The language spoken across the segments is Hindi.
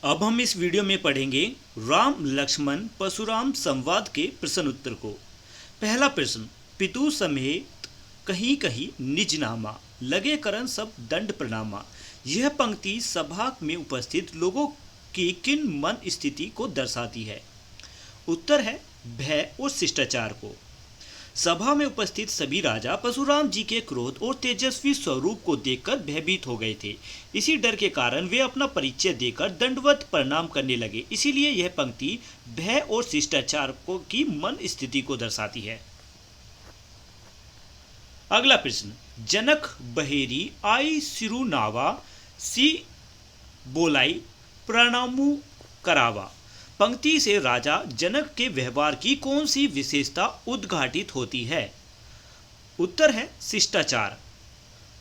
अब हम इस वीडियो में पढ़ेंगे राम लक्ष्मण परशुराम संवाद के प्रश्न उत्तर को। पहला प्रश्न, पितु समेत कहीं कहीं निज नामा, लगे करन सब दंड प्रणामा। यह पंक्ति सभा में उपस्थित लोगों की किन मन स्थिति को दर्शाती है? उत्तर है भय और शिष्टाचार को। सभा में उपस्थित सभी राजा परशुराम जी के क्रोध और तेजस्वी स्वरूप को देखकर भयभीत हो गए थे। इसी डर के कारण वे अपना परिचय देकर दंडवत प्रणाम करने लगे। इसीलिए यह पंक्ति भय और शिष्टाचार को की मन स्थिति को दर्शाती है। अगला प्रश्न, जनक बहेरी आई सिरुनावा, सी बोलाई प्रणामु करावा। पंक्ति से राजा जनक के व्यवहार की कौन सी विशेषता उद्घाटित होती है? उत्तर है शिष्टाचार।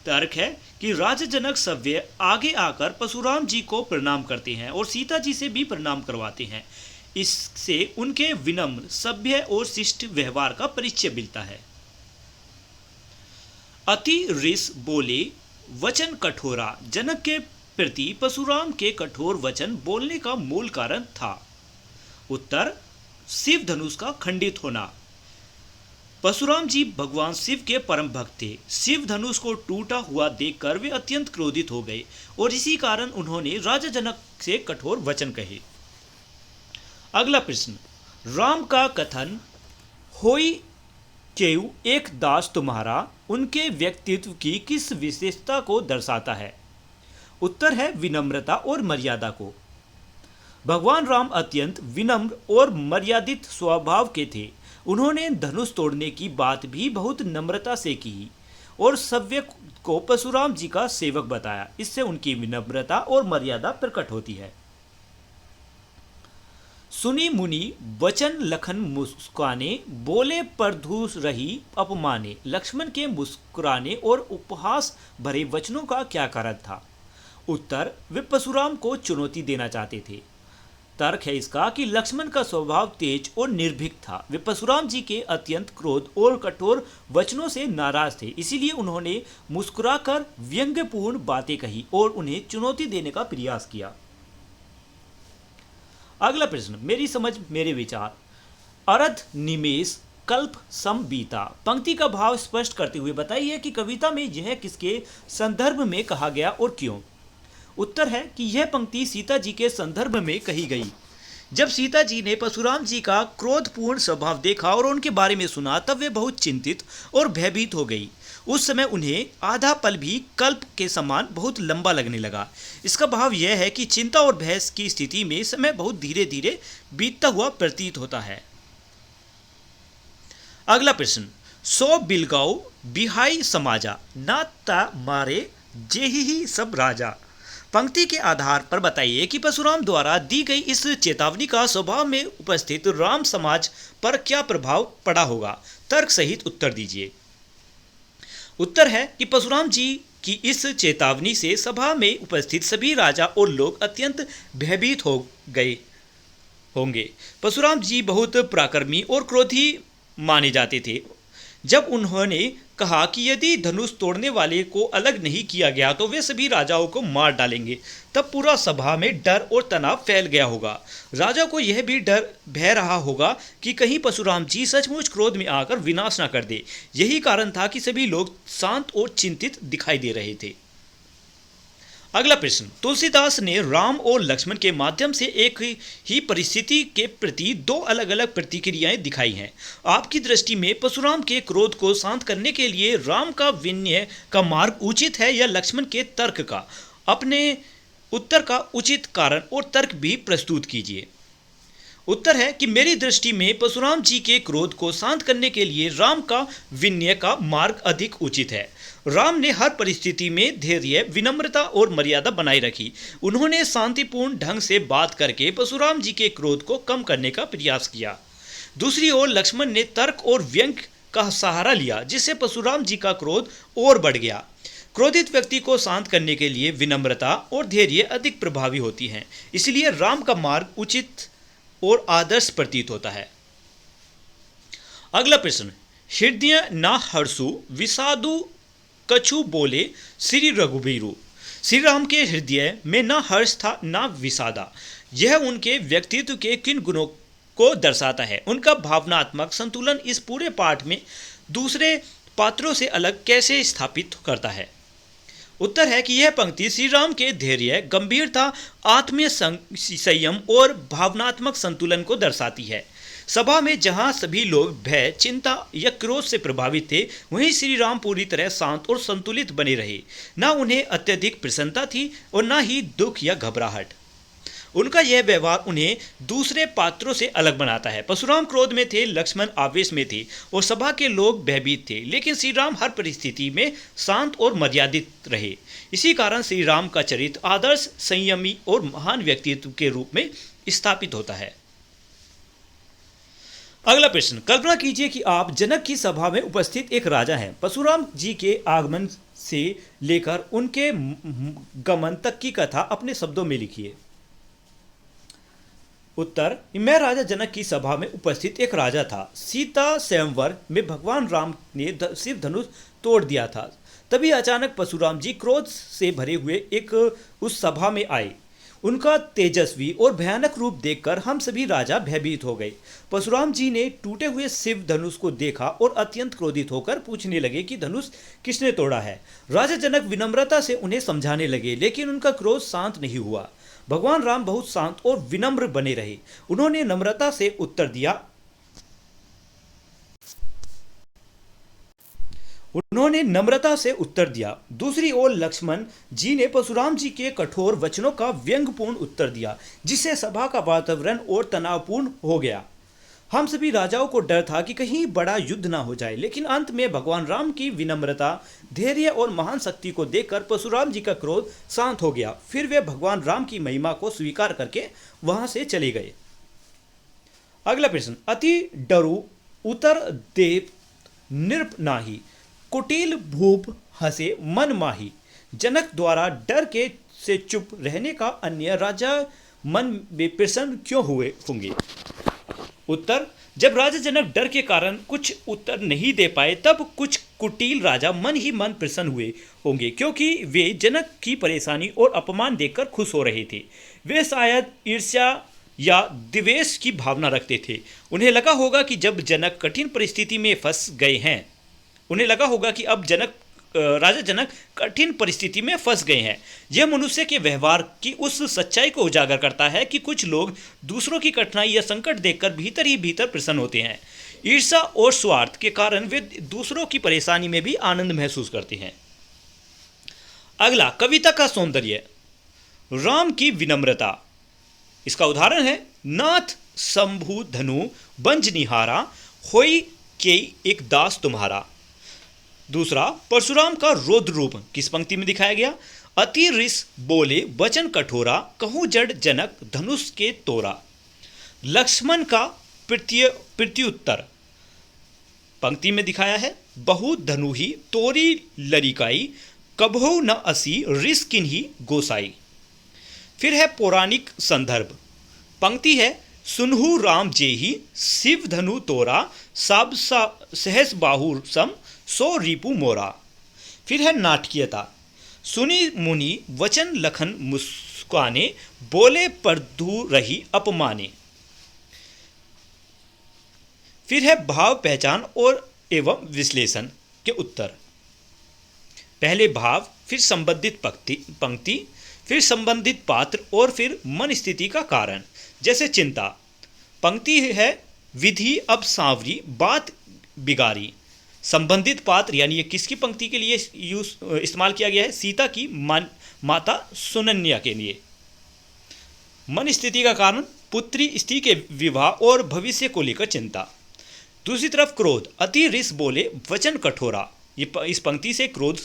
तर्क है कि राजा जनक सभ्य आगे आकर परशुराम जी को प्रणाम करते हैं और सीता जी से भी प्रणाम करवाते हैं। इससे उनके विनम्र, सभ्य और शिष्ट व्यवहार का परिचय मिलता है। अति ऋष बोले वचन कठोरा। जनक के प्रति परशुराम के कठोर वचन बोलने का मूल कारण था। उत्तर, शिव धनुष का खंडित होना। परशुराम जी भगवान शिव के परम भक्त थे। शिव धनुष को टूटा हुआ देखकर वे अत्यंत क्रोधित हो गए और इसी कारण उन्होंने राजा जनक से कठोर वचन कहे। अगला प्रश्न, राम का कथन होई केउ एक दास तुम्हारा, उनके व्यक्तित्व की किस विशेषता को दर्शाता है? उत्तर है विनम्रता और मर्यादा को। भगवान राम अत्यंत विनम्र और मर्यादित स्वभाव के थे। उन्होंने धनुष तोड़ने की बात भी बहुत नम्रता से की और सभ्य को परशुराम जी का सेवक बताया। इससे उनकी विनम्रता और मर्यादा प्रकट होती है। सुनी मुनि वचन लखन मुस्काने, बोले परधूस रही अपमाने। लक्ष्मण के मुस्कुराने और उपहास भरे वचनों का क्या कारण था? उत्तर, वे परशुराम को चुनौती देना चाहते थे। तर्क है इसका कि लक्ष्मण का स्वभाव तेज और निर्भीक था। वे परशुराम जी के अत्यंत क्रोध और कठोर वचनों से नाराज थे। इसीलिए उन्होंने मुस्कुराकर व्यंग्यपूर्ण बातें कही और उन्हें चुनौती देने का प्रयास किया। अगला प्रश्न, मेरी समझ मेरे विचार। अरध निमेष कल्प सम बीता। पंक्ति का भाव स्पष्ट करते हुए बताइए कि कविता में यह किसके संदर्भ में कहा गया और क्यों? उत्तर है कि यह पंक्ति सीता जी के संदर्भ में कही गई। जब सीता जी ने परशुराम जी का क्रोधपूर्ण स्वभाव देखा और उनके बारे में सुना, तब वे बहुत चिंतित और भयभीत हो गई। उस समय उन्हें आधा पल भी कल्प के समान बहुत लंबा लगने लगा। इसका भाव यह है कि चिंता और भय की स्थिति में समय बहुत धीरे धीरे बीतता हुआ प्रतीत होता है। अगला प्रश्न, सो बिलगाओ बिहाई समाजा, नाता मारे जेहि सब राजा। पंक्ति के आधार पर बताइए कि परशुराम द्वारा दी गई इस चेतावनी का स्वभाव में उपस्थित राम समाज पर क्या प्रभाव पड़ा होगा? तर्क सहित उत्तर दीजिए। उत्तर है कि परशुराम जी की इस चेतावनी से सभा में उपस्थित सभी राजा और लोग अत्यंत भयभीत हो गए होंगे। परशुराम जी बहुत पराक्रमी और क्रोधी माने जाते थे। जब उन्होंने कहा कि यदि धनुष तोड़ने वाले को अलग नहीं किया गया तो वे सभी राजाओं को मार डालेंगे, तब पूरा सभा में डर और तनाव फैल गया होगा। राजा को यह भी डर भय रहा होगा कि कहीं परशुराम जी सचमुच क्रोध में आकर विनाश न कर दे। यही कारण था कि सभी लोग शांत और चिंतित दिखाई दे रहे थे। अगला प्रश्न, तुलसीदास ने राम और लक्ष्मण के माध्यम से एक ही परिस्थिति के प्रति दो अलग अलग प्रतिक्रियाएं दिखाई हैं। आपकी दृष्टि में परशुराम के क्रोध को शांत करने के लिए राम का विनय का मार्ग उचित है या लक्ष्मण के तर्क का? अपने उत्तर का उचित कारण और तर्क भी प्रस्तुत कीजिए। उत्तर है कि मेरी दृष्टि में परशुराम जी के क्रोध को शांत करने के लिए राम का विनय का मार्ग अधिक उचित है। राम ने हर परिस्थिति में धैर्य, विनम्रता और मर्यादा बनाए रखी। उन्होंने शांतिपूर्ण ढंग से बात करके परशुराम जी के क्रोध को कम करने का प्रयास किया। दूसरी ओर लक्ष्मण ने तर्क और व्यंग का सहारा लिया, जिससे परशुराम जी का क्रोध और बढ़ गया। क्रोधित व्यक्ति को शांत करने के लिए विनम्रता और धैर्य अधिक प्रभावी होती हैं। इसलिए राम का मार्ग उचित और आदर्श प्रतीत होता है। अगला प्रश्न, हृदय ना हर्षु विषादु कछु बोले श्री रघुबीरु। श्री राम के हृदय में न हर्ष था न विषादा। यह उनके व्यक्तित्व के किन गुणों को दर्शाता है? उनका भावनात्मक संतुलन इस पूरे पाठ में दूसरे पात्रों से अलग कैसे स्थापित करता है? उत्तर है कि यह पंक्ति श्री राम के धैर्य, गंभीरता, आत्मीय संयम और भावनात्मक संतुलन को दर्शाती है। सभा में जहां सभी लोग भय, चिंता या क्रोध से प्रभावित थे, वहीं श्री राम पूरी तरह शांत और संतुलित बने रहे। न उन्हें अत्यधिक प्रसन्नता थी और न ही दुख या घबराहट। उनका यह व्यवहार उन्हें दूसरे पात्रों से अलग बनाता है। परशुराम क्रोध में थे, लक्ष्मण आवेश में थे और सभा के लोग भयभीत थे, लेकिन श्री राम हर परिस्थिति में शांत और मर्यादित रहे। इसी कारण श्री राम का चरित्र आदर्श, संयमी और महान व्यक्तित्व के रूप में स्थापित होता है। अगला प्रश्न, कल्पना कीजिए कि आप जनक की सभा में उपस्थित एक राजा हैं। परशुराम जी के आगमन से लेकर उनके गमन तक की कथा अपने शब्दों में लिखिए। उत्तर, मैं राजा जनक की सभा में उपस्थित एक राजा था। सीता स्वयंवर में भगवान राम ने शिव धनुष तोड़ दिया था। तभी अचानक परशुराम जी क्रोध से भरे हुए एक उस सभा में आए। उनका तेजस्वी और भयानक रूप देखकर हम सभी राजा भयभीत हो गए। परशुराम जी ने टूटे हुए शिव धनुष को देखा और अत्यंत क्रोधित होकर पूछने लगे कि धनुष किसने तोड़ा है। राजा जनक विनम्रता से उन्हें समझाने लगे, लेकिन उनका क्रोध शांत नहीं हुआ। भगवान राम बहुत शांत और विनम्र बने रहे। उन्होंने नम्रता से उत्तर दिया। दूसरी ओर लक्ष्मण जी ने परशुराम जी के कठोर वचनों का व्यंग्यपूर्ण उत्तर दिया, जिससे सभा का वातावरण और तनावपूर्ण हो गया। हम सभी राजाओं को डर था कि कहीं बड़ा युद्ध ना हो जाए, लेकिन अंत में भगवान राम की विनम्रता, धैर्य और महान शक्ति को देखकर परशुराम जी का क्रोध शांत हो गया। फिर वे भगवान राम की महिमा को स्वीकार करके वहां से चले गए। अगला प्रश्न, अति डरु उतर देव नृप नाही, कुटिल भूप हंसे मन माही। जनक द्वारा डर के से चुप रहने का अन्य राजा मन में प्रसन्न क्यों हुए होंगे? उत्तर, जब राजा जनक डर के कारण कुछ उत्तर नहीं दे पाए, तब कुछ कुटिल राजा मन ही मन प्रसन्न हुए होंगे, क्योंकि वे जनक की परेशानी और अपमान देखकर खुश हो रहे थे। वे शायद ईर्ष्या या द्वेष की भावना रखते थे। उन्हें लगा होगा कि जब जनक कठिन परिस्थिति में फंस गए हैं, राजा जनक कठिन परिस्थिति में फंस गए हैं। यह मनुष्य के व्यवहार की उस सच्चाई को उजागर करता है कि कुछ लोग दूसरों की कठिनाई या संकट देखकर भीतर ही भीतर प्रसन्न होते हैं। ईर्ष्या और स्वार्थ के कारण वे दूसरों की परेशानी में भी आनंद महसूस करते हैं। अगला, कविता का सौंदर्य, राम की विनम्रता। इसका उदाहरण है, नाथ शंभु धनु बंज निहारा, होई के एक दास तुम्हारा। दूसरा, परशुराम का रौद्र रूप किस पंक्ति में दिखाया गया? अति रिस बोले वचन कठोरा, कहूँ जड़ जनक धनुष के तोरा। लक्ष्मण का प्रत्युत्तर पंक्ति में दिखाया है, बहु धनु ही तोरी लरिकाई, कबहु न असी रिस किन्ही गोसाई। फिर है पौराणिक संदर्भ, पंक्ति है, सुनहु राम जेहि शिव धनु तोरा, सब सहस बाहु सम सो रिपु मोरा। फिर है नाटकीयता, सुनी मुनि वचन लखन मुस्काने, बोले परधु रही अपमाने। फिर है भाव पहचान और एवं विश्लेषण के उत्तर। पहले भाव, फिर संबंधित पंक्ति, फिर संबंधित पात्र और फिर मन स्थिति का कारण। जैसे चिंता, पंक्ति है, विधि अब सांवरी बात बिगारी। संबंधित पात्र यानी ये किसकी पंक्ति के लिए इस्तेमाल किया गया है? सीता की माता सुनन्या के लिए। मन स्थिति का कारण, पुत्री स्त्री के विवाह और भविष्य को लेकर चिंता। दूसरी तरफ क्रोध, अति रिस बोले वचन कठोरा। ये इस पंक्ति से क्रोध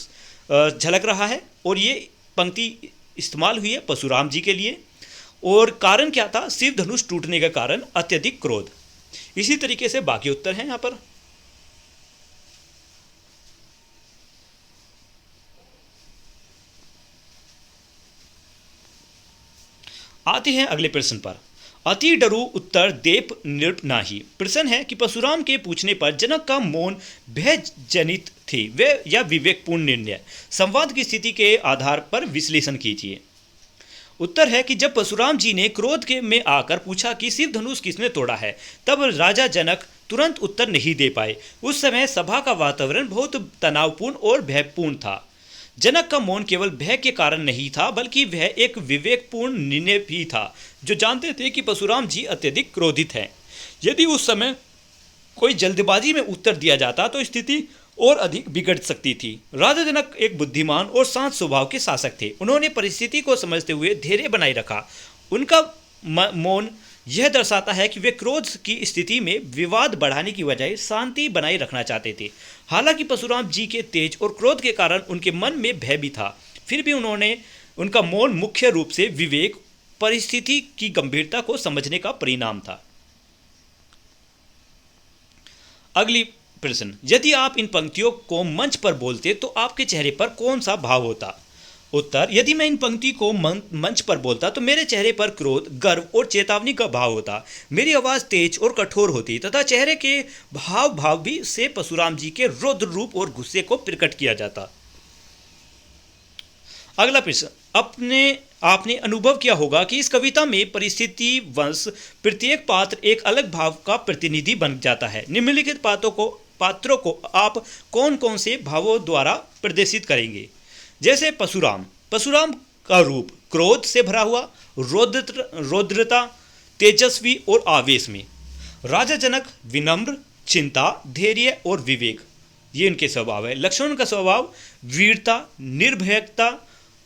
झलक रहा है और ये पंक्ति इस्तेमाल हुई है परशुराम जी के लिए। और कारण क्या था? शिव धनुष टूटने का कारण अत्यधिक क्रोध। इसी तरीके से बाकी उत्तर हैं यहाँ पर। आते हैं अगले प्रश्न पर। अति डरु उत्तर देप नृप नाही। प्रश्न है कि परशुराम के पूछने पर जनक का मौन भय जनित थी वे या विवेकपूर्ण निर्णय। संवाद की स्थिति के आधार पर विश्लेषण कीजिए। उत्तर है कि जब परशुराम जी ने क्रोध के में आकर पूछा कि शिव धनुष किसने तोड़ा है, तब राजा जनक तुरंत उत्तर नहीं दे पाए। उस समय सभा का वातावरण बहुत तनावपूर्ण और भयपूर्ण था। जनक का मौन केवल भय के कारण नहीं था, बल्कि वह एक विवेकपूर्ण निर्णय भी था, जो जानते थे कि परशुराम जी अत्यधिक क्रोधित हैं। यदि उस समय कोई जल्दबाजी में उत्तर दिया जाता तो स्थिति और अधिक बिगड़ सकती थी। राजा जनक एक बुद्धिमान और शांत स्वभाव के शासक थे। उन्होंने परिस्थिति को समझते हुए धैर्य बनाए रखा। उनका मौन यह दर्शाता है कि वे क्रोध की स्थिति में विवाद बढ़ाने की बजाय शांति बनाए रखना चाहते थे। हालांकि परशुराम जी के तेज और क्रोध के कारण उनके मन में भय भी था, फिर भी उनका मौन मुख्य रूप से विवेक, परिस्थिति की गंभीरता को समझने का परिणाम था। अगली प्रश्न, यदि आप इन पंक्तियों को मंच पर बोलते तो आपके चेहरे पर कौन सा भाव होता? उत्तर, यदि मैं इन पंक्ति को मंच पर बोलता तो मेरे चेहरे पर क्रोध, गर्व और चेतावनी का भाव होता। मेरी आवाज़ तेज और कठोर होती तथा चेहरे के भाव भी से परशुराम जी के रौद्र रूप और गुस्से को प्रकट किया जाता। अगला प्रश्न, आपने अनुभव किया होगा कि इस कविता में परिस्थिति वंश प्रत्येक पात्र एक अलग भाव का प्रतिनिधि बन जाता है। निम्नलिखित पात्रों को आप कौन कौन से भावों द्वारा प्रदर्शित करेंगे? जैसे परशुराम का रूप क्रोध से भरा हुआ, रौद्रता, तेजस्वी और आवेश में। राजा जनक विनम्र, चिंता, धैर्य और विवेक, ये इनके स्वभाव है। लक्ष्मण का स्वभाव वीरता,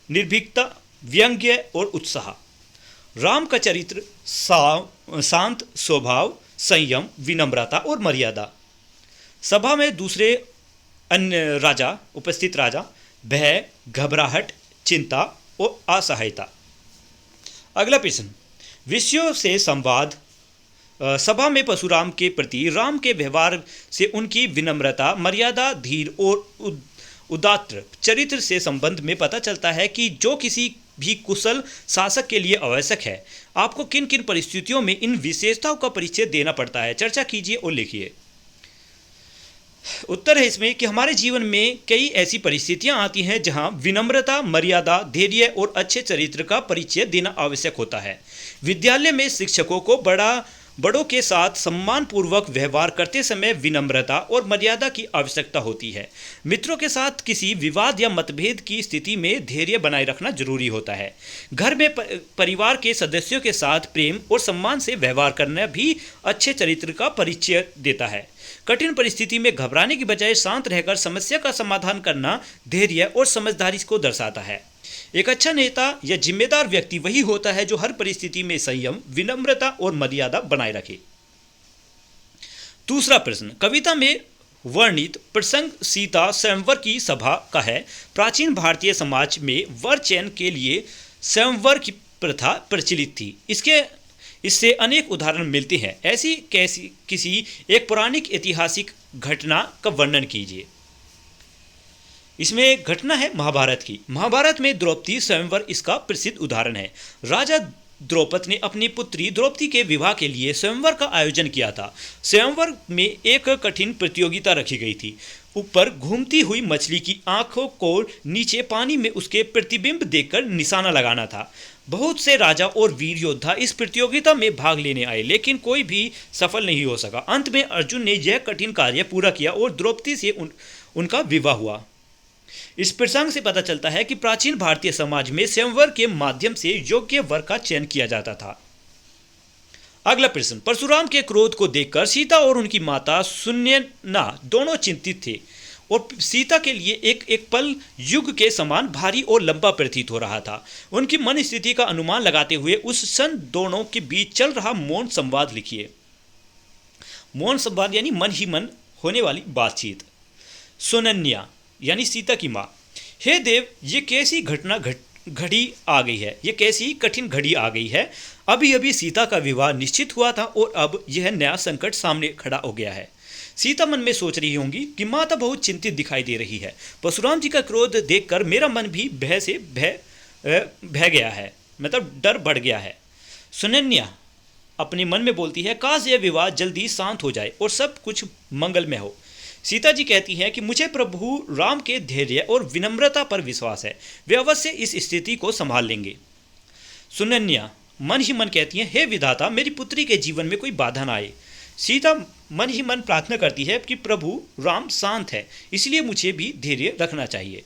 निर्भीकता, व्यंग्य और उत्साह। राम का चरित्र शांत स्वभाव, संयम, विनम्रता और मर्यादा। सभा में दूसरे अन्य उपस्थित राजा भय, घबराहट, चिंता और असहायता। अगला प्रश्न, विषयों से संवाद। सभा में परशुराम के प्रति राम के व्यवहार से उनकी विनम्रता, मर्यादा, धीर और उदात्त चरित्र से संबंध में पता चलता है कि जो किसी भी कुशल शासक के लिए आवश्यक है। आपको किन किन परिस्थितियों में इन विशेषताओं का परिचय देना पड़ता है, चर्चा कीजिए और लिखिए। उत्तर है इसमें कि हमारे जीवन में कई ऐसी परिस्थितियां आती हैं जहां विनम्रता, मर्यादा, धैर्य और अच्छे चरित्र का परिचय देना आवश्यक होता है। विद्यालय में शिक्षकों को बड़ों के साथ सम्मानपूर्वक व्यवहार करते समय विनम्रता और मर्यादा की आवश्यकता होती है। मित्रों के साथ किसी विवाद या मतभेद की स्थिति में धैर्य बनाए रखना जरूरी होता है। घर में परिवार के सदस्यों के साथ प्रेम और सम्मान से व्यवहार करना भी अच्छे चरित्र का परिचय देता है। कठिन परिस्थिति में घबराने की बजाय शांत रहकर समस्या का समाधान करना धैर्य और समझदारी को दर्शाता है। एक अच्छा नेता या जिम्मेदार व्यक्ति वही होता है जो हर परिस्थिति में संयम, विनम्रता और मर्यादा बनाए रखे। दूसरा प्रश्न, कविता में वर्णित प्रसंग सीता स्वयंवर की सभा का है। प्राचीन भारतीय समाज में वर चयन के लिए स्वयंवर की प्रथा प्रचलित थी। इससे अनेक उदाहरण मिलते हैं। ऐसी किसी एक पौराणिक ऐतिहासिक घटना का वर्णन कीजिए। इसमें एक घटना है महाभारत की। महाभारत में द्रौपदी स्वयंवर इसका प्रसिद्ध उदाहरण है। राजा द्रौपद ने अपनी पुत्री द्रौपदी के विवाह के लिए स्वयंवर का आयोजन किया था। स्वयंवर में एक कठिन प्रतियोगिता रखी गई थी। ऊपर घूमती हुई मछली की आंखों को नीचे पानी में उसके प्रतिबिंब देखकर निशाना लगाना था। बहुत से राजा और वीर योद्धा इस प्रतियोगिता में भाग लेने आए, लेकिन कोई भी सफल नहीं हो सका। अंत में अर्जुन ने यह कठिन कार्य पूरा किया और द्रौपदी से उनका विवाह हुआ। इस प्रसंग से पता चलता है कि प्राचीन भारतीय समाज में स्वयंवर के माध्यम से योग्य वर का चयन किया जाता था। अगला प्रश्न, परशुराम के क्रोध को देखकर सीता और उनकी माता सुनैना दोनों चिंतित थे और सीता के लिए एक पल युग के समान भारी और लंबा प्रतीत हो रहा था। उनकी मन स्थिति का अनुमान लगाते हुए उस क्षण दोनों के बीच चल रहा मौन संवाद लिखिए। मौन संवाद यानी मन ही मन होने वाली बातचीत। सुनैना यानी सीता की माँ, हे देव, ये कैसी घड़ी आ गई है, ये कैसी कठिन घड़ी आ गई है। अभी अभी सीता का विवाह निश्चित हुआ था और अब यह नया संकट सामने खड़ा हो गया है। सीता मन में सोच रही होंगी कि माता बहुत चिंतित दिखाई दे रही है। परशुराम जी का क्रोध देखकर मेरा मन भी भय गया है, मतलब डर बढ़ गया है। सुनैना अपने मन में बोलती है, काश यह विवाद जल्दी शांत हो जाए और सब कुछ मंगलमय हो। सीता जी कहती हैं कि मुझे प्रभु राम के धैर्य और विनम्रता पर विश्वास है, वे अवश्य इस स्थिति को संभाल लेंगे। सुनन्या मन ही मन कहती हैं, हे विधाता, मेरी पुत्री के जीवन में कोई बाधा ना आए। सीता मन ही मन प्रार्थना करती है कि प्रभु राम शांत है, इसलिए मुझे भी धैर्य रखना चाहिए।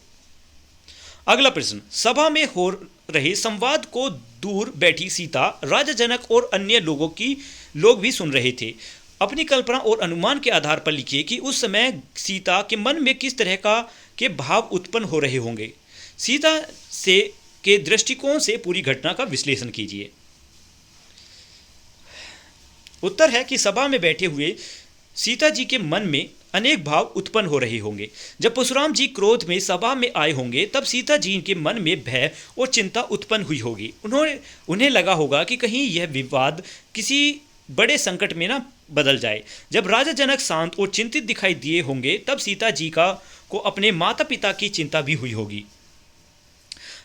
अगला प्रश्न, सभा में हो रहे संवाद को दूर बैठी सीता, राजा जनक और अन्य लोग भी सुन रहे थे। अपनी कल्पना और अनुमान के आधार पर लिखिए कि उस समय सीता के मन में किस तरह के भाव उत्पन्न हो रहे होंगे। सीता के दृष्टिकोण से पूरी घटना का विश्लेषण कीजिए। उत्तर है कि सभा में बैठे हुए सीता जी के मन में अनेक भाव उत्पन्न हो रहे होंगे। जब परशुराम जी क्रोध में सभा में आए होंगे, तब सीता जी के मन में भय और चिंता उत्पन्न हुई होगी। उन्हें लगा होगा कि कहीं यह विवाद किसी बड़े संकट में ना बदल जाए। जब राजा जनक शांत और चिंतित दिखाई दिए होंगे, तब सीता जी को अपने माता पिता की चिंता भी हुई होगी।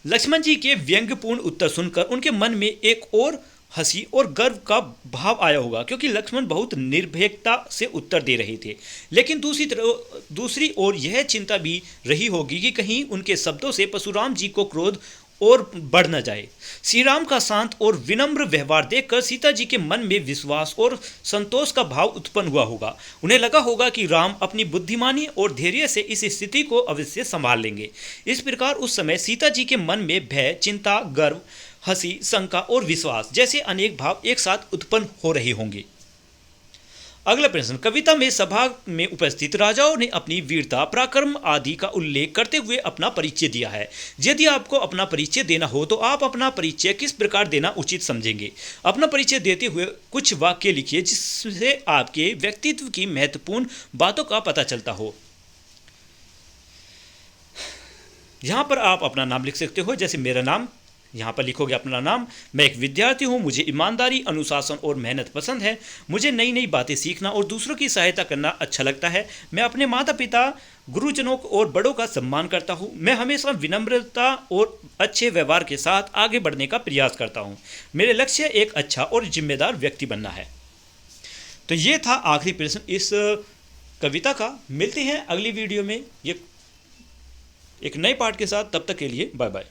लक्ष्मण जी के व्यंग्यपूर्ण उत्तर सुनकर उनके मन में एक और हंसी और गर्व का भाव आया होगा, क्योंकि लक्ष्मण बहुत निर्भीकता से उत्तर दे रहे थे। लेकिन दूसरी ओर यह चिंता भी रही होगी कि कहीं उनके शब्दों से परशुराम जी को क्रोध और बढ़ न जाए। श्री राम का शांत और विनम्र व्यवहार देखकर सीता जी के मन में विश्वास और संतोष का भाव उत्पन्न हुआ होगा। उन्हें लगा होगा कि राम अपनी बुद्धिमानी और धैर्य से इस स्थिति को अवश्य संभाल लेंगे। इस प्रकार उस समय सीता जी के मन में भय, चिंता, गर्व, हंसी, शंका और विश्वास जैसे अनेक भाव एक साथ उत्पन्न हो रहे होंगे। अगला प्रश्न, कविता में सभा में उपस्थित राजाओं ने अपनी वीरता, पराक्रम आदि का उल्लेख करते हुए अपना परिचय दिया है। यदि आपको अपना परिचय देना हो तो आप अपना परिचय किस प्रकार देना उचित समझेंगे? अपना परिचय देते हुए कुछ वाक्य लिखिए जिससे आपके व्यक्तित्व की महत्वपूर्ण बातों का पता चलता हो। यहाँ पर आप अपना नाम लिख सकते हो, जैसे मेरा नाम, यहाँ पर लिखोगे अपना नाम। मैं एक विद्यार्थी हूँ, मुझे ईमानदारी, अनुशासन और मेहनत पसंद है। मुझे नई नई बातें सीखना और दूसरों की सहायता करना अच्छा लगता है। मैं अपने माता पिता, गुरुजनों और बड़ों का सम्मान करता हूँ। मैं हमेशा विनम्रता और अच्छे व्यवहार के साथ आगे बढ़ने का प्रयास करता हूँ। मेरे लक्ष्य एक अच्छा और जिम्मेदार व्यक्ति बनना है। तो ये था आखिरी प्रश्न इस कविता का। मिलते हैं अगली वीडियो में एक नए पाठ के साथ। तब तक के लिए बाय बाय।